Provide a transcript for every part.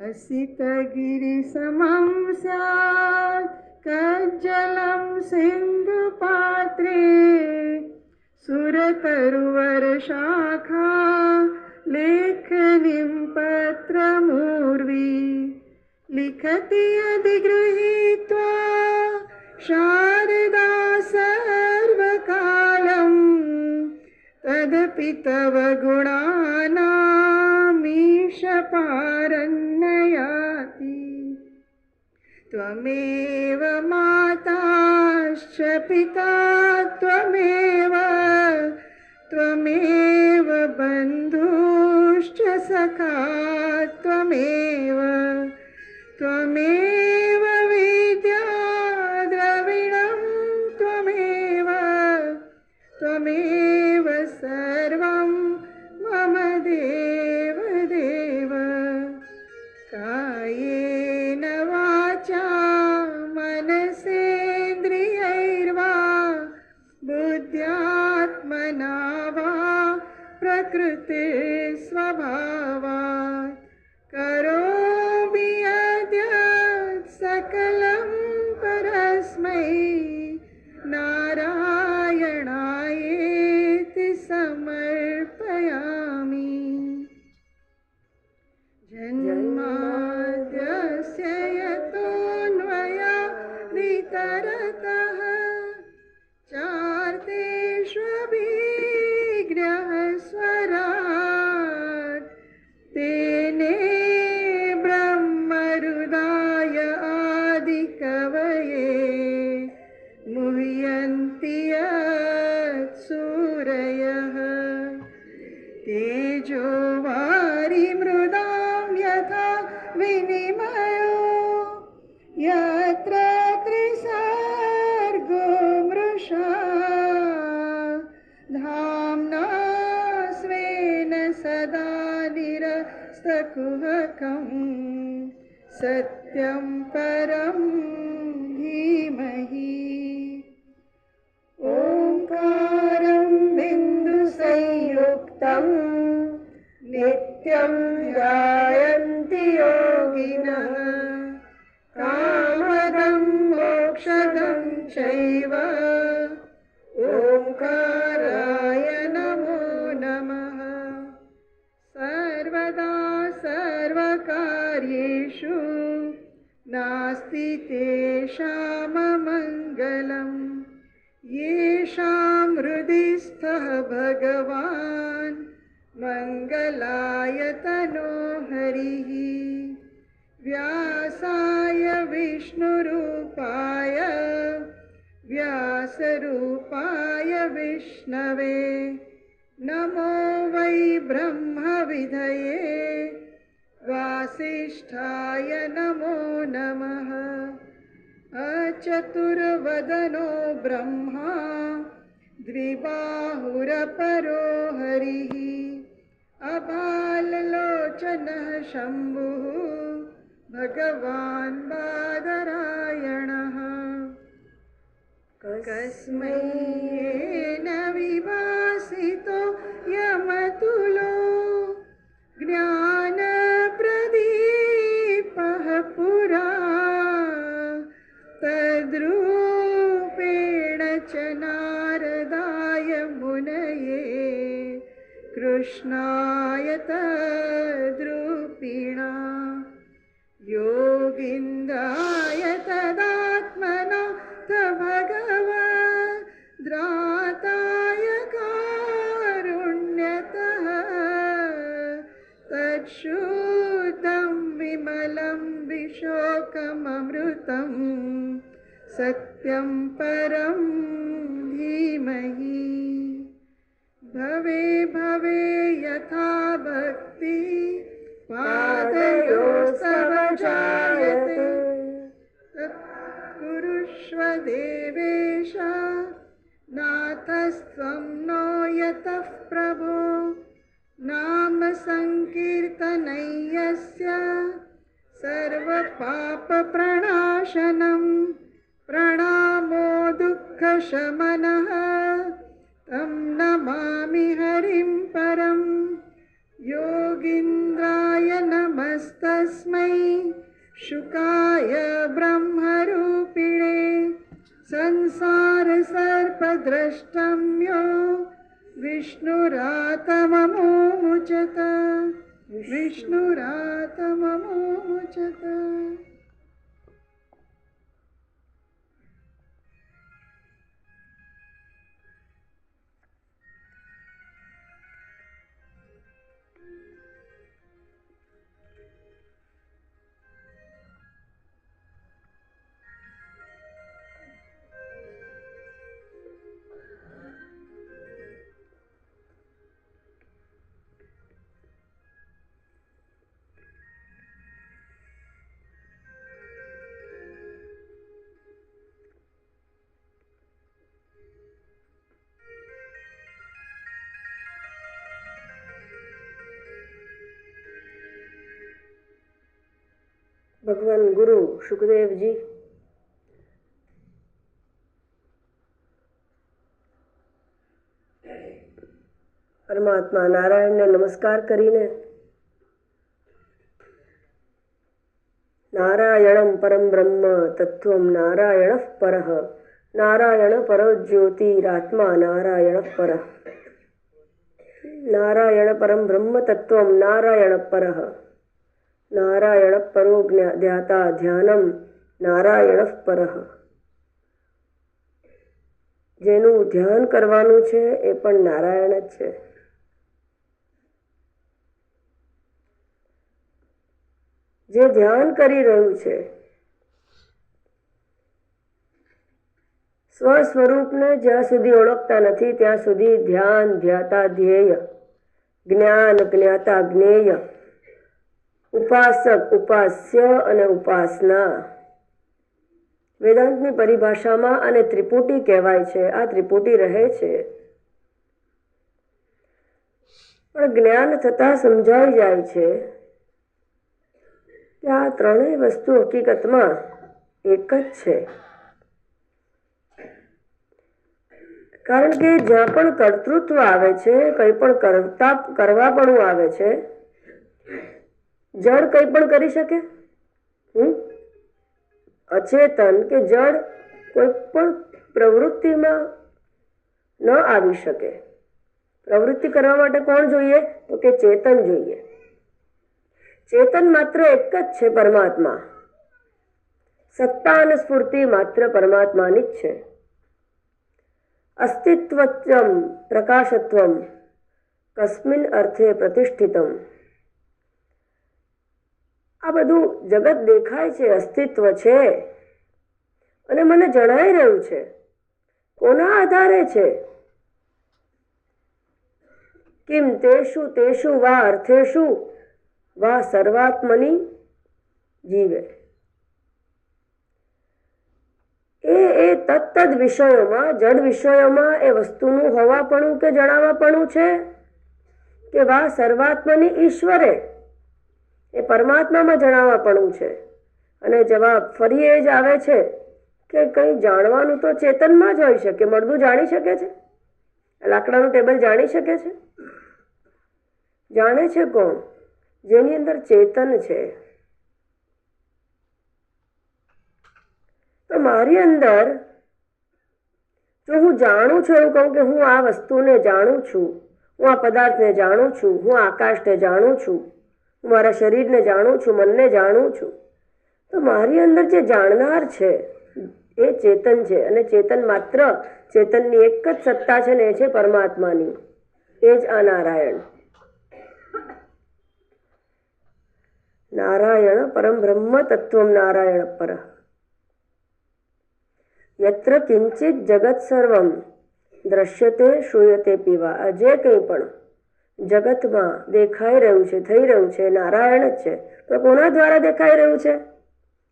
लसितगिरिसमं स्यात् कज्जलं सिन्धुपात्रे सुरतरुवरशाखा लेखनीं पत्रमूर्वी लिखति अधिगृहीत्वा शारदा सर्वकालं तदपि तव गुणानामीशपारन्नयाति त्वमेव माताश्च पिता त्वमेव बन्धुश्च सखा त्वमेव विद्या द्रविणं त्वमेव सर्वं मम देव कायेन वाचा मनसेन्द्रियैर्वा बुद्ध्यात्मना वा प्रकृते स्वभावात् करोमि यद्यत् सकलं परस्मै नारायणायेति समर्पयामि। जन्माद्यस्य यतोऽन्वयादितरतः चार्तेष्वभिघ्नः स्वराट् तेने ब्रह्महृदाय आदिकवये मुह्यन्ति यत्सूरयः तेजो वारिमृदां यथा विनिमयो यत्र त्रिसर्गो मृषा धाम्ना स्वेन सदा निरस्तकुहकं सत्यं परं धीमहि ओंकारं बिन्दुसंयुक्तं नित्यं ध्यायन्ति योगिनः कामदं मोक्षदं चैव ओंकाराय नमो नमः। सर्वदा सर्वकार्येषु नास्ति तेषाममङ्गलं येषां हृदि स्थः भगवान् मङ्गलाय तनो हरिः व्यासाय विष्णुरूपाय व्यासरूपाय विष्णवे नमो वै ब्रह्मविधये वासिष्ठाय नमो नमः। अचतुर्वदनो ब्रह्मा द्विबाहुरपरो हरिः अभाललोचनः शम्भुः भगवान् बादरायणः कस्मै येन विभासितो यमतुलो ज्ञानप्रदीपः पुरा तद्रूपेण च नारदाय मुनये कृष्णाय तद्रूपिणा योगीन्द्राय तदात्मना भगवद्राताय कारुण्यतः तच्छुद्धं विमलं विशोकममृतं सत्यं परं धीमहि भवे भवे यथा भक्ति पादयोस्तव जायते तत्कुरुष्व देवेश नाथस्त्वं नो यतः प्रभो नाम संकीर्तनय्यस्य सर्वपापप्रणाशनं प्रणामो दुःखशमनः तं नमामि हरिं परं योगीन्द्राय नमस्तस्मै शुकाय ब्रह्मरूपिणे संसारसर्पद्रष्टम्यो विष्णुरातममुचत विष्णुरातममुचत। भगवान गुरु सुखदेव जी परमात्मा नारायण ने नमस्कार करीने नारायणं परम ब्रह्म तत्वं नारायण परः नारायण परो ज्योतिरात्मा नारायण परः नारायण परम ब्रह्म तत्वं नारायण परः नारायण परो ध्याता ध्यानम नारायण परः। જેનું ધ્યાન કરવાનું છે એ પણ નારાયણ જ છે. જે ધ્યાન કરી રહ્યું છે સ્વસ્વરૂપને જ્યાં સુધી ઓળખતા નથી ત્યાં સુધી ધ્યાન ધ્યાતા ધ્યેય જ્ઞાન જ્ઞાતા જ્ઞેય ઉપાસક ઉપાસ્ય અને ઉપાસના વેદાંતની પરિભાષામાં આને ત્રિપુટી કહેવાય છે. આ ત્રિપુટી રહે છે પણ જ્ઞાન થતાં સમજાઈ જાય છે કે આ ત્રણેય વસ્તુ હકીકતમાં એક જ છે. કારણ કે જ્યાં પણ કર્તૃત્વ આવે છે, કંઈ પણ કરવાપણું આવે છે, જળ કંઈ પણ કરી શકે? અચેતન કે જળ કોઈ પણ પ્રવૃત્તિમાં ન આવી શકે. પ્રવૃત્તિ કરવા માટે કોણ જોઈએ? તો કે ચેતન જોઈએ. ચેતન માત્ર એક જ છે, પરમાત્મા. સત્તા અને સ્ફૂર્તિ માત્ર પરમાત્માની જ છે. અસ્તિત્વત્વમ પ્રકાશત્વમ કસ્મિન અર્થે પ્રતિષ્ઠિતમ. આ બધું જગત દેખાય છે, અસ્તિત્વ છે અને મને જણાઈ રહ્યું છે. કોના આધારે છે? કિમ તેષુ તેષુ વા અર્થેષુ વા સર્વાત્મની જીવે. એ તત્તદ વિષયોમાં, જડ વિષયોમાં એ વસ્તુનું હોવાપણું કે જણાવાપણું છે કે વા સર્વાત્મની ઈશ્વરે, એ પરમાત્મામાં જણાવાપણું છે. અને જવાબ ફરી એ જ આવે છે કે કંઈ જાણવાનું તો ચેતનમાં જ હોઈ શકે. મળદું જાણી શકે છે? લાકડાનું ટેબલ જાણી શકે છે? જાણે છે કોણ? જેની અંદર ચેતન છે. તો મારી અંદર જો હું જાણું છું, એવું કહું કે હું આ વસ્તુને જાણું છું, હું આ પદાર્થને જાણું છું, હું આકાશને જાણું છું, હું મારા શરીરને જાણું છું, મનને જાણું છું, તો મારી અંદર જે જાણનાર છે એ ચેતન છે. અને ચેતન માત્ર ચેતનની એક જ સત્તા છે ને એ છે પરમાત્માની. એ જ આ નારાયણ. નારાયણ પરમ બ્રહ્મ તત્વમ નારાયણ પરઃ. યત્ર કિંચિત જગત સર્વમ દ્રશ્યતે શ્રૂયતે પીવા. આ જે કંઈ પણ જગતમાં દેખાઈ રહ્યું છે, થઈ રહ્યું છે, નારાયણ જ છે. પણ કોના દ્વારા દેખાઈ રહ્યું છે?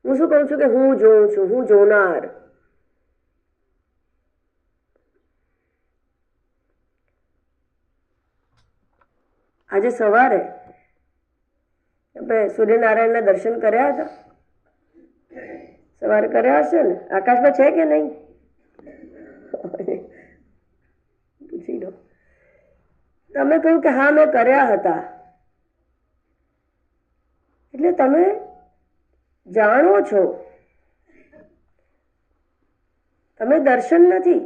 હું શું કહું છું કે હું જોઉં છું, હું જોનાર. આજે સવારે આપણે સૂર્યનારાયણના દર્શન કર્યા હતા? સવારે કર્યા હશે ને? આકાશમાં છે કે નહીં? પૂછી લો. તમે કહ્યું કે હા મેં કર્યા હતા. એટલે તમે જાણો છો, તમે દર્શન નથી,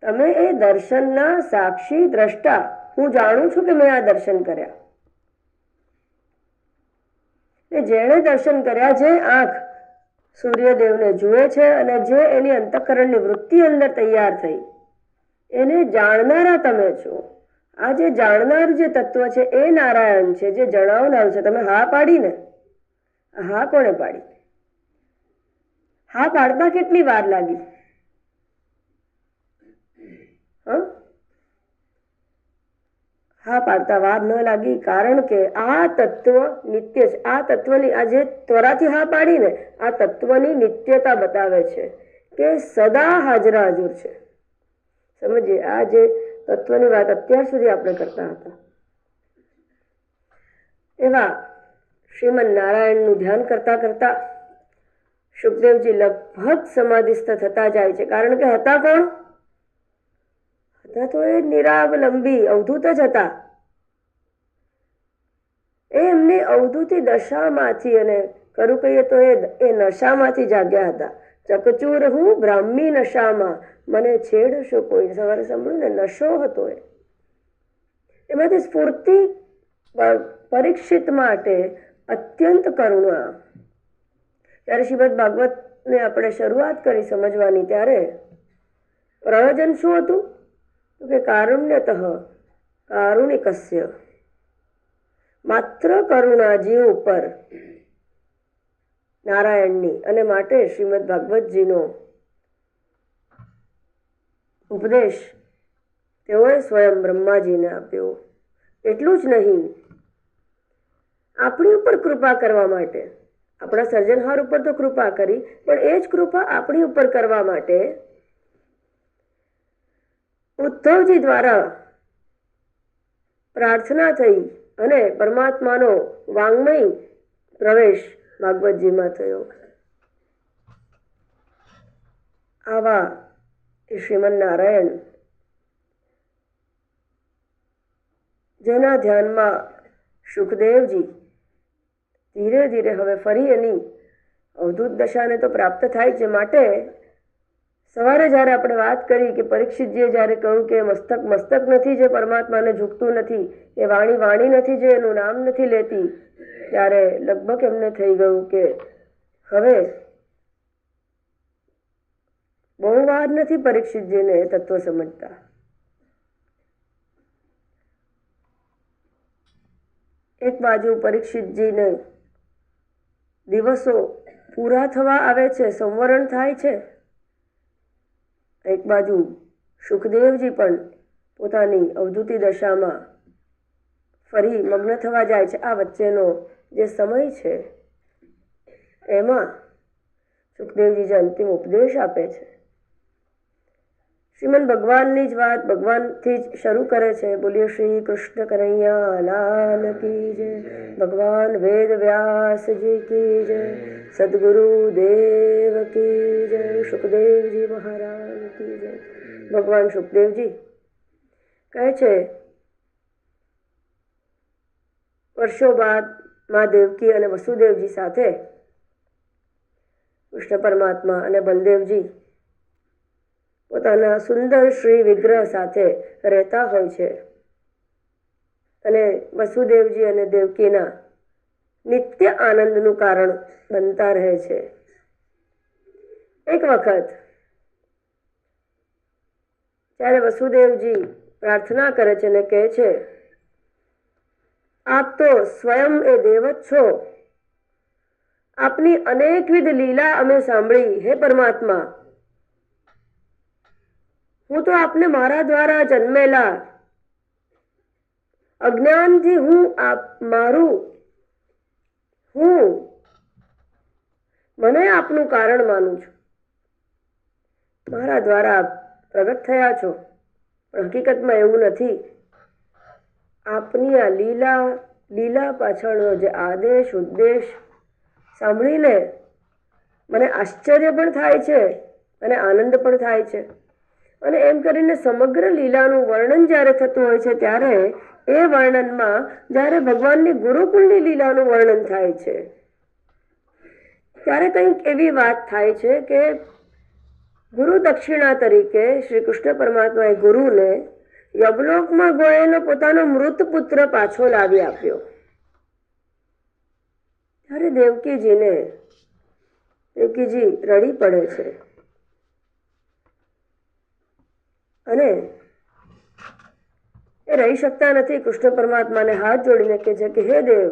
તમે એ દર્શનના સાક્ષી દ્રષ્ટા. હું જાણું છું કે મેં આ દર્શન કર્યા. એ જેણે દર્શન કર્યા, જે આંખ સૂર્યદેવને જુએ છે અને જે એની અંતઃકરણની વૃત્તિ અંદર તૈયાર થઈ, એને જાણનારા તમે છો. આ જે જાણનાર જે તત્વ છે એ નારાયણ છે, જે જણાવનાર છે. તમે હા પાડીને, હા કોણે પાડી? હા પાડતા કેટલી વાર લાગી? હા પાડતા વાર ન લાગી, કારણ કે આ તત્વ નિત્ય છે. આ તત્વની, આ જે ત્વરાથી હા પાડીને, આ તત્વની નિત્યતા બતાવે છે કે સદા હાજરા હાજર છે. સમજીએ, આ જે તત્વની વાત અત્યાર સુધી આપણે કરતા હતા, એવા શ્રીમન નારાયણનું ધ્યાન કરતા કરતા સુખદેવજી લગભગ સમાધિસ્થ થતા જાય છે. કારણ કે હતા કોણ? હતા તો એ નિરાવલંબી અવધૂત જ હતા. એ એમની અવધૂતી દશામાંથી, અને ખરું કહીએ તો એ નશામાંથી જાગ્યા હતા. ચકચૂર હું બ્રાહ્મી નશામાં, મને છેડશો કોઈ. સવારે સાંભળ્યું ને, નશો હતો એમાંથી સ્ફૂર્તિ પરીક્ષિત માટે અત્યંત કરુણા. ત્યારે શ્રીમદ ભાગવતને આપણે શરૂઆત કરી સમજવાની, ત્યારે પ્રયોજન શું હતું? તો કે કારુણ્યતઃ કારુણિકસ્ય, માત્ર કરુણા જીવ ઉપર નારાયણની. અને માટે શ્રીમદ ભાગવતજીનો ઉપદેશ તેઓએ સ્વયં બ્રહ્માજીને આપ્યો. એટલું જ નહીં, આપણી ઉપર કૃપા કરવા માટે, આપણા સર્જનહાર ઉપર તો કૃપા કરી, પણ એ જ કૃપા આપણી ઉપર કરવા માટે ઉદ્ધવજી દ્વારા પ્રાર્થના થઈ અને પરમાત્માનો વાંગ્મય પ્રવેશ ભાગવતજીમાં થયો. આવા એ શ્રીમન નારાયણ, જેના ધ્યાનમાં સુખદેવજી ધીરે ધીરે હવે ફરી એની અવધૂત દશાને તો પ્રાપ્ત થાય છે. માટે સવારે જ્યારે આપણે વાત કરી કે પરીક્ષિતજીએ જ્યારે કહ્યું કે મસ્તક મસ્તક નથી જે પરમાત્માને ઝૂકતું નથી, એ વાણી વાણી નથી જે એનું નામ નથી લેતી, ત્યારે લગભગ એમને થઈ ગયું કે હવે બહુ વાર નથી પરીક્ષિતજીને એ તત્વ સમજતા. એક બાજુ પરીક્ષિતજીને દિવસો પૂરા થવા આવે છે, સંવરણ થાય છે. એક બાજુ સુખદેવજી પણ પોતાની અવધૂતી દશામાં ફરી મગ્ન થવા જાય છે. આ વચ્ચેનો જે સમય છે એમાં સુખદેવજી જે અંતિમ ઉપદેશ આપે છે, શ્રીમન ભગવાનની જ વાત ભગવાનથી જ શરૂ કરે છે. બોલીએ શ્રી કૃષ્ણ કનૈયા લાલ કી જય, ભગવાન વેદ વ્યાસજી કી જય, સદગુરુ દેવ કી જય, સુખદેવજી મહારાજ કી જય. ભગવાન સુખદેવજી કહે છે, વર્ષો બાદ મા દેવકી અને વસુદેવજી સાથે કૃષ્ણ પરમાત્મા અને બલદેવજી પોતાના સુંદર શ્રી વિગ્રહ સાથે રહેતા હોય છે અને વસુદેવજી અને દેવકીના નિત્ય આનંદનું કારણ બનતા રહે છે. એક વખત જ્યારે વસુદેવજી પ્રાર્થના કરે છે અને કહે છે, આપ તો સ્વયં એ દેવ જ છો, આપની અનેકવિધ લીલા અમે સાંભળી. હે પરમાત્મા, હું તો આપને મારા દ્વારા જન્મેલા અજ્ઞાનથી હું મને આપનું કારણ માનું છું. મારા દ્વારા આપ પ્રગટ થયા છો, પણ હકીકતમાં એવું નથી. આપની આ લીલા પાછળનો જે આદેશ ઉદ્દેશ સાંભળીને મને આશ્ચર્ય પણ થાય છે અને આનંદ પણ થાય છે. અને એમ કરીને સમગ્ર લીલાનું વર્ણન જ્યારે થતું હોય છે, ત્યારે એ વર્ણનમાં જ્યારે ભગવાનની ગુરુકુળની લીલાનું વર્ણન થાય છે, ત્યારે કંઈક એવી વાત થાય છે કે ગુરુ દક્ષિણા તરીકે શ્રી કૃષ્ણ પરમાત્માએ ગુરુને યમલોકમાં ગોયેલો પોતાનો મૃત પુત્ર પાછો લાવી આપ્યો. ત્યારે દેવકીજી રડી પડે છે અને એ રહી શકતા નથી. કૃષ્ણ પરમાત્માને હાથ જોડીને કહે છે કે હે દેવ,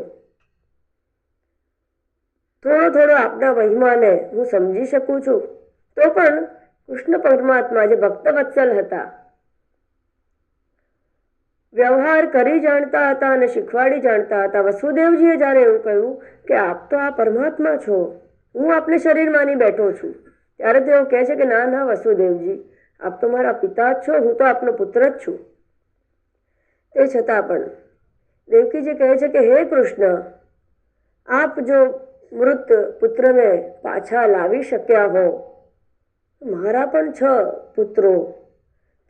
થોડો આપના મહિમાને હું સમજી શકું છું, તો પણ કૃષ્ણ પરમાત્મા જે ભક્તવત્સલ હતા, વ્યવહાર કરી જાણતા હતા અને શીખવાડી જાણતા હતા. વસુદેવજીએ જ્યારે એવું કહ્યું કે આપ તો આ પરમાત્મા છો, હું આપને શરીર માની બેઠો છું, ત્યારે તેઓ કહે છે કે ના વસુદેવજી, આપ તો મારા પિતા જ છો, હું તો આપનો પુત્ર જ છું. તે છતાં પણ દેવકીજી કહે છે કે હે કૃષ્ણ, આપ જો મૃત પુત્રને પાછા લાવી શક્યા હો, મારા પણ 6 પુત્રો,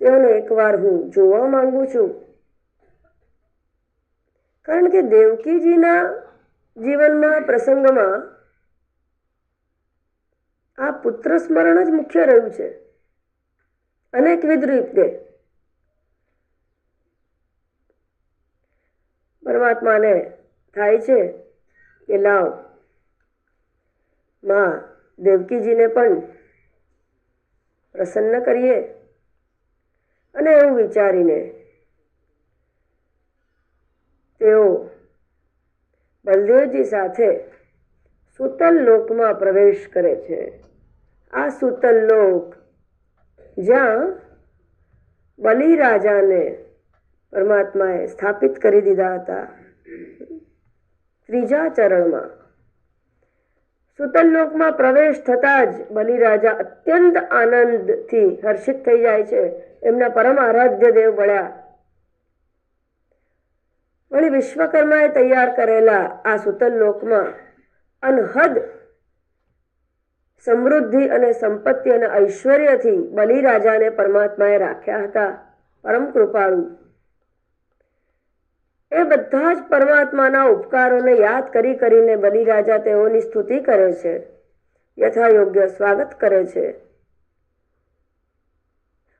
તેઓને એકવાર હું જોવા માંગુ છું. કારણ કે દેવકીજીના જીવનમાં પ્રસંગમાં આ પુત્ર સ્મરણ જ મુખ્ય રહ્યું છે. અનેકવિધ રીતે પરમાત્માને થાય છે કે લાવ માં દેવકીજીને પણ પ્રસન્ન કરીએ, અને એવું વિચારીને તેઓ બલદેવજી સાથે સૂતલ લોકમાં પ્રવેશ કરે છે. આ સૂતલ લોક જ્યાં બલિરાજાને પરમાત્માએ સ્થાપિત કરી દીધા હતા. 3જા ચરણમાં સૂતલ લોકમાં પ્રવેશ થતા જ બલિરાજા અત્યંત આનંદથી હર્ષિત થઈ જાય છે. એમના પરમ આરાધ્ય દેવ મળ્યા. વળી વિશ્વકર્માએ તૈયાર કરેલા આ સૂતલ લોકમાં અનહદ સમૃદ્ધિ અને સંપત્તિ અને ઐશ્વર્યથી બલિરાજાને પરમાત્માએ રાખ્યા હતા. પરમ કૃપાળુ. એ બધા જ પરમાત્માના ઉપકારોને યાદ કરીને બલિરાજા તેઓની સ્તુતિ કરે છે, યથાયોગ્ય સ્વાગત કરે છે.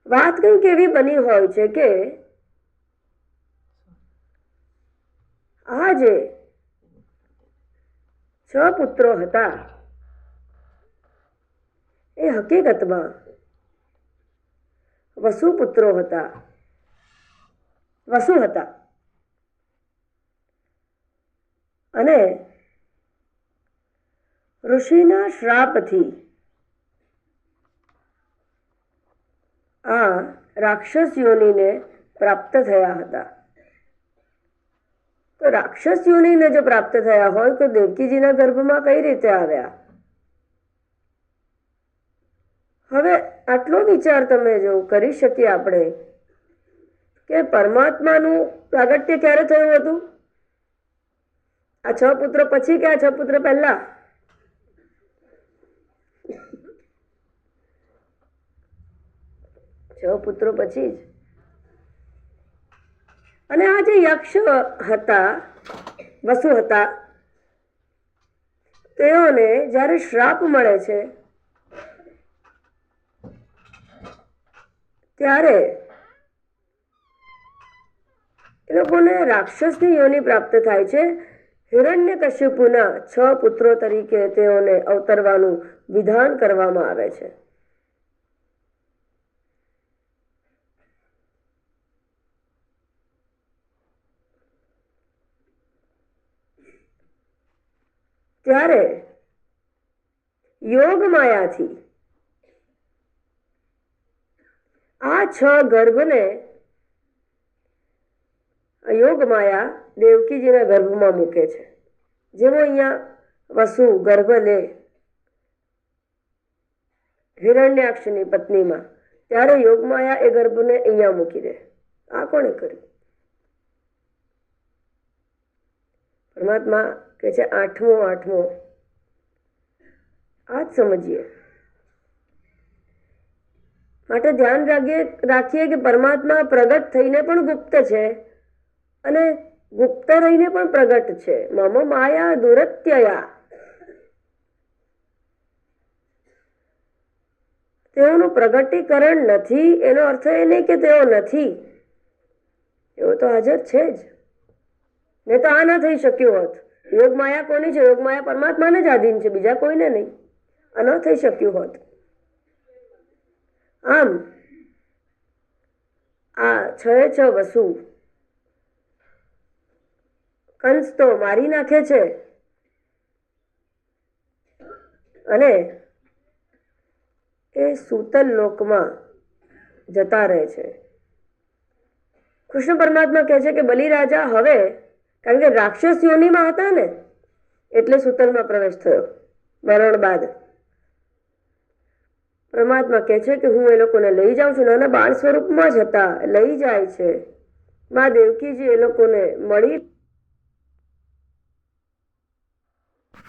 વાત કંઈક એવી બની હોય છે કે આ જે 6 પુત્રો હતા એ હકીકતમાં વસુ હતા. અને ઋષિના શ્રાપથી આ રાક્ષસ યોનિને પ્રાપ્ત થયા હતા. તો રાક્ષસ યોનિને જો પ્રાપ્ત થયા હોય તો દેવકીજીના ગર્ભમાં કઈ રીતે આવ્યા? હવે આટલો વિચાર તમે જો કરી શકીએ આપણે કે પરમાત્માનું પ્રાગટ્ય ક્યારે થયું હતું? આ 6 પુત્ર પછી કે આ 6 પુત્ર પહેલા? છ પુત્રો પછી જ. અને આ જે યક્ષ હતા, વસુ હતા, તેઓને જ્યારે શ્રાપ મળે છે ત્યારે એ લોકોને રાક્ષસની યોનિ પ્રાપ્ત થાય છે. હિરણ્યકશ્યપુના 6 પુત્રો તરીકે તેઓને અવતરવાનું વિધાન કરવામાં આવે છે. ત્યારે યોગ માયાથી આ 6 ગર્ભને યોગ માયા દેવકીજીના ગર્ભમાં મૂકે છે. જેવો અહીંયા વસુ ગર્ભ લે હિરણ્યાક્ષની પત્નીમાં, ત્યારે યોગમાયા એ ગર્ભને અહીંયા મૂકી દે. આ કોણે કર્યું? પરમાત્મા કે છે આઠમો. આ જ સમજીએ. માટે ધ્યાન રાખીએ કે પરમાત્મા પ્રગટ થઈને પણ ગુપ્ત છે અને ગુપ્ત રહીને પણ પ્રગટ છે. મમ માયા દુરત્યયા. તેઓનું પ્રગટીકરણ નથી એનો અર્થ એ નહીં કે તેઓ નથી, એવો તો હાજર છે જ. ને તો આ ન થઈ શક્યું હોત. યોગમાયા કોની છે? યોગમાયા પરમાત્માને જ આધીન છે, બીજા કોઈને નહીં. આ ન થઈ શક્યું હોત. આમ આ છ વસુ કંસ તો મારી નાખે છે અને એ સૂતલ લોકમાં જતા રહે છે. કૃષ્ણ પરમાત્મા કહે છે કે બલિરાજા હવે, કારણ કે રાક્ષસ યોનિમાં હતા ને એટલે સૂતલમાં પ્રવેશ થયો મરણ બાદ. પરમાત્મા કહે છે કે હું એ લોકોને લઈ જાઉં છું. નાના બાળ સ્વરૂપમાં જ હતા, લઈ જાય છે. મા દેવકીજી એ લોકોને મળી